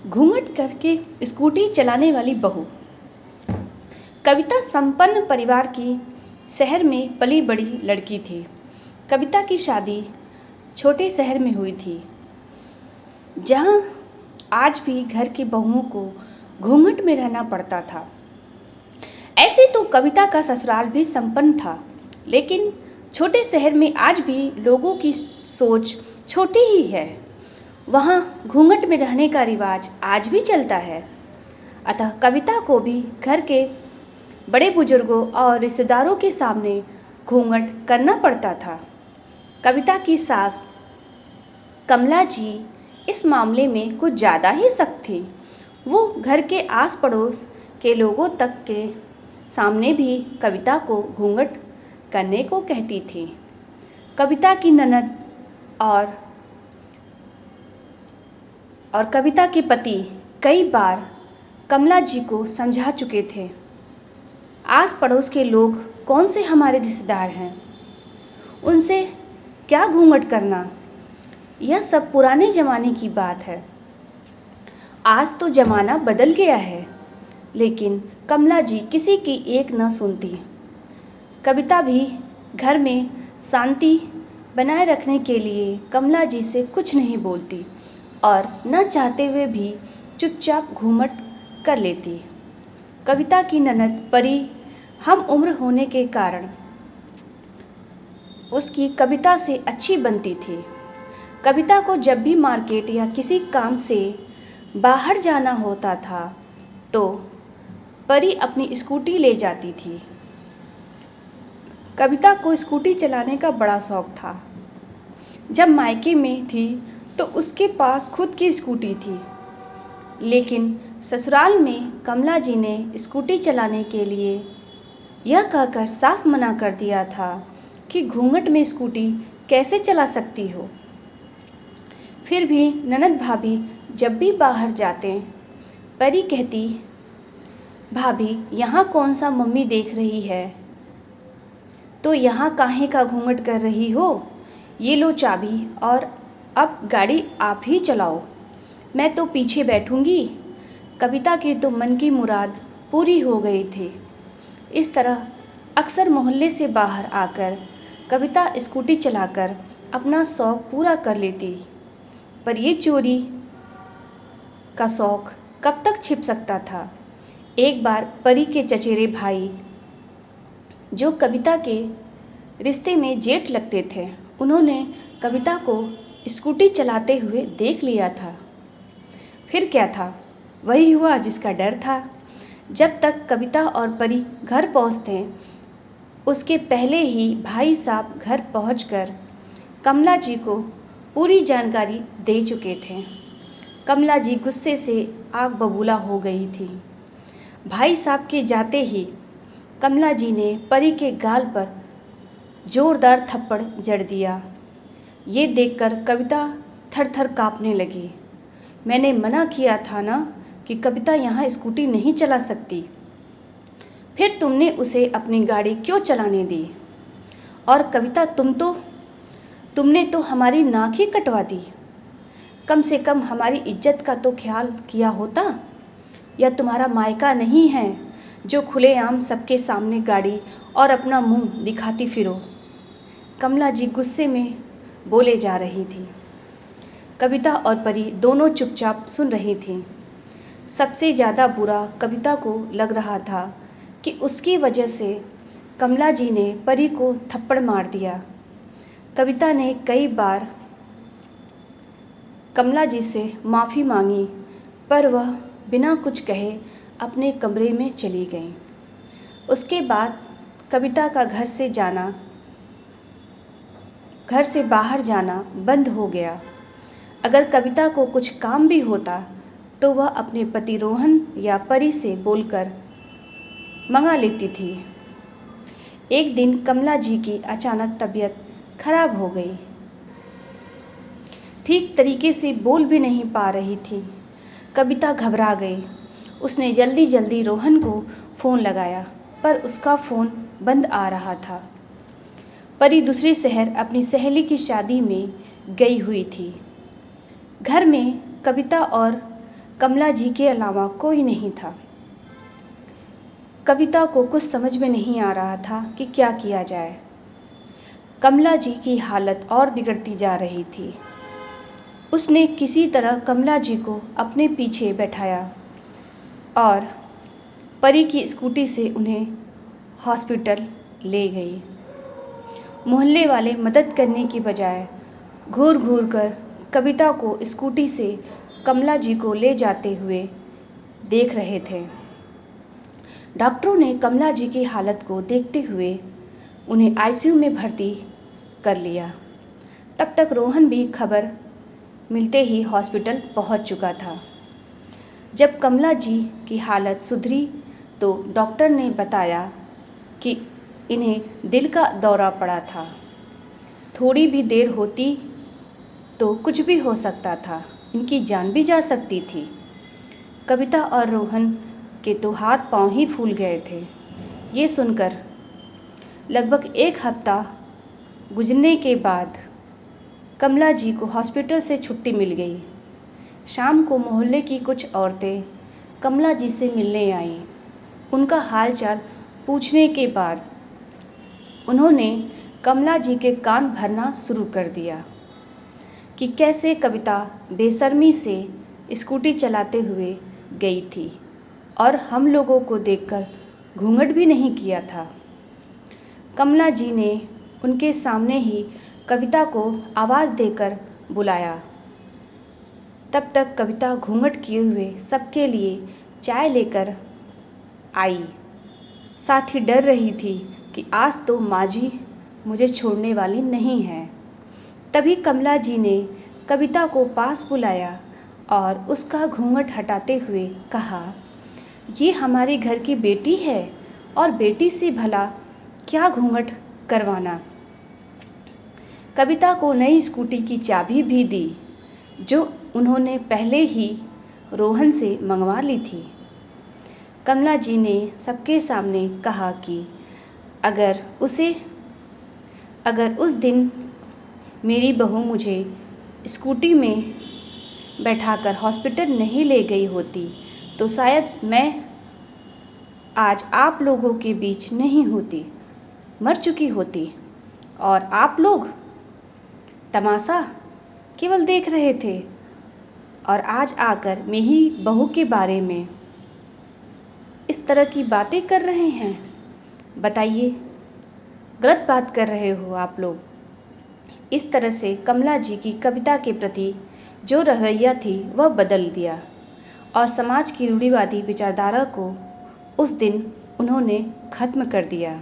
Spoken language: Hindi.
घूंघट करके स्कूटी चलाने वाली बहू। कविता संपन्न परिवार की शहर में पली बड़ी लड़की थी। कविता की शादी छोटे शहर में हुई थी, जहां आज भी घर की बहुओं को घूंघट में रहना पड़ता था। ऐसे तो कविता का ससुराल भी संपन्न था, लेकिन छोटे शहर में आज भी लोगों की सोच छोटी ही है। वहाँ घूंघट में रहने का रिवाज आज भी चलता है। अतः कविता को भी घर के बड़े बुजुर्गों और रिश्तेदारों के सामने घूंघट करना पड़ता था। कविता की सास कमला जी इस मामले में कुछ ज़्यादा ही सख्त थी। वो घर के आस पड़ोस के लोगों तक के सामने भी कविता को घूंघट करने को कहती थी। कविता की ननद और कविता के पति कई बार कमला जी को समझा चुके थे। आस पड़ोस के लोग कौन से हमारे रिश्तेदार हैं, उनसे क्या घूंघट करना, यह सब पुराने ज़माने की बात है। आज तो ज़माना बदल गया है, लेकिन कमला जी किसी की एक न सुनती। कविता भी घर में शांति बनाए रखने के लिए कमला जी से कुछ नहीं बोलती और न चाहते हुए भी चुपचाप घूंघट कर लेती। कविता की ननद परी हम उम्र होने के कारण उसकी कविता से अच्छी बनती थी। कविता को जब भी मार्केट या किसी काम से बाहर जाना होता था तो परी अपनी स्कूटी ले जाती थी। कविता को स्कूटी चलाने का बड़ा शौक था। जब मायके में थी तो उसके पास खुद की स्कूटी थी, लेकिन ससुराल में कमला जी ने स्कूटी चलाने के लिए यह कहकर साफ मना कर दिया था कि घूंघट में स्कूटी कैसे चला सकती हो। फिर भी ननद भाभी जब भी बाहर जाते, परी कहती, भाभी यहाँ कौन सा मम्मी देख रही है, तो यहाँ काहे का घूंघट कर रही हो। ये लो चाबी और अब गाड़ी आप ही चलाओ, मैं तो पीछे बैठूंगी। कविता की तो मन की मुराद पूरी हो गई थी। इस तरह अक्सर मोहल्ले से बाहर आकर कविता स्कूटी चलाकर अपना शौक़ पूरा कर लेती। पर ये चोरी का शौक़ कब तक छिप सकता था। एक बार परी के चचेरे भाई, जो कविता के रिश्ते में जेठ लगते थे, उन्होंने कविता को स्कूटी चलाते हुए देख लिया था। फिर क्या था, वही हुआ जिसका डर था। जब तक कविता और परी घर पहुंचते, उसके पहले ही भाई साहब घर पहुंचकर कमला जी को पूरी जानकारी दे चुके थे। कमला जी गुस्से से आग बबूला हो गई थी। भाई साहब के जाते ही कमला जी ने परी के गाल पर जोरदार थप्पड़ जड़ दिया। ये देखकर कविता थर-थर काँपने लगी। मैंने मना किया था ना कि कविता यहाँ स्कूटी नहीं चला सकती, फिर तुमने उसे अपनी गाड़ी क्यों चलाने दी। और कविता तुमने तो हमारी नाक ही कटवा दी। कम से कम हमारी इज्जत का तो ख्याल किया होता। या तुम्हारा मायका नहीं है जो खुलेआम सबके सामने गाड़ी और अपना मुंह दिखाती फिरो। कमला जी गुस्से में बोले जा रही थी। कविता और परी दोनों चुपचाप सुन रही थीं। सबसे ज़्यादा बुरा कविता को लग रहा था कि उसकी वजह से कमला जी ने परी को थप्पड़ मार दिया। कविता ने कई बार कमला जी से माफ़ी मांगी, पर वह बिना कुछ कहे अपने कमरे में चली गई। उसके बाद कविता का घर से बाहर जाना बंद हो गया। अगर कविता को कुछ काम भी होता तो वह अपने पति रोहन या परी से बोलकर मंगा लेती थी। एक दिन कमला जी की अचानक तबीयत खराब हो गई। ठीक तरीके से बोल भी नहीं पा रही थी। कविता घबरा गई। उसने जल्दी जल्दी रोहन को फ़ोन लगाया, पर उसका फ़ोन बंद आ रहा था। परी दूसरे शहर अपनी सहेली की शादी में गई हुई थी। घर में कविता और कमला जी के अलावा कोई नहीं था। कविता को कुछ समझ में नहीं आ रहा था कि क्या किया जाए। कमला जी की हालत और बिगड़ती जा रही थी। उसने किसी तरह कमला जी को अपने पीछे बैठाया और परी की स्कूटी से उन्हें हॉस्पिटल ले गई। मोहल्ले वाले मदद करने की बजाय घूर घूर कर कविता को स्कूटी से कमला जी को ले जाते हुए देख रहे थे। डॉक्टरों ने कमला जी की हालत को देखते हुए उन्हें आईसीयू में भर्ती कर लिया। तब तक रोहन भी खबर मिलते ही हॉस्पिटल पहुंच चुका था। जब कमला जी की हालत सुधरी तो डॉक्टर ने बताया कि इन्हें दिल का दौरा पड़ा था। थोड़ी भी देर होती तो कुछ भी हो सकता था, इनकी जान भी जा सकती थी। कविता और रोहन के तो हाथ पांव ही फूल गए थे। ये सुनकर लगभग 1 हफ्ता गुजरने के बाद कमला जी को हॉस्पिटल से छुट्टी मिल गई। शाम को मोहल्ले की कुछ औरतें कमला जी से मिलने आईं। उनका हालचाल पूछने के बाद उन्होंने कमला जी के कान भरना शुरू कर दिया कि कैसे कविता बेशर्मी से स्कूटी चलाते हुए गई थी और हम लोगों को देखकर घूंघट भी नहीं किया था। कमला जी ने उनके सामने ही कविता को आवाज़ देकर बुलाया। तब तक कविता घूंघट किए हुए सबके लिए चाय लेकर आई। साथ ही डर रही थी कि आज तो माँ जी मुझे छोड़ने वाली नहीं है। तभी कमला जी ने कविता को पास बुलाया और उसका घूंघट हटाते हुए कहा, ये हमारे घर की बेटी है और बेटी से भला क्या घूंघट करवाना। कविता को नई स्कूटी की चाबी भी दी जो उन्होंने पहले ही रोहन से मंगवा ली थी। कमला जी ने सबके सामने कहा कि अगर उस दिन मेरी बहू मुझे स्कूटी में बैठाकर हॉस्पिटल नहीं ले गई होती तो शायद मैं आज आप लोगों के बीच नहीं होती, मर चुकी होती और आप लोग तमाशा केवल देख रहे थे और आज आकर मेरी बहू के बारे में इस तरह की बातें कर रहे हैं। बताइए, गलत बात कर रहे हो आप लोग। इस तरह से कमला जी की कविता के प्रति जो रवैया थी वह बदल दिया और समाज की रूढ़िवादी विचारधारा को उस दिन उन्होंने ख़त्म कर दिया।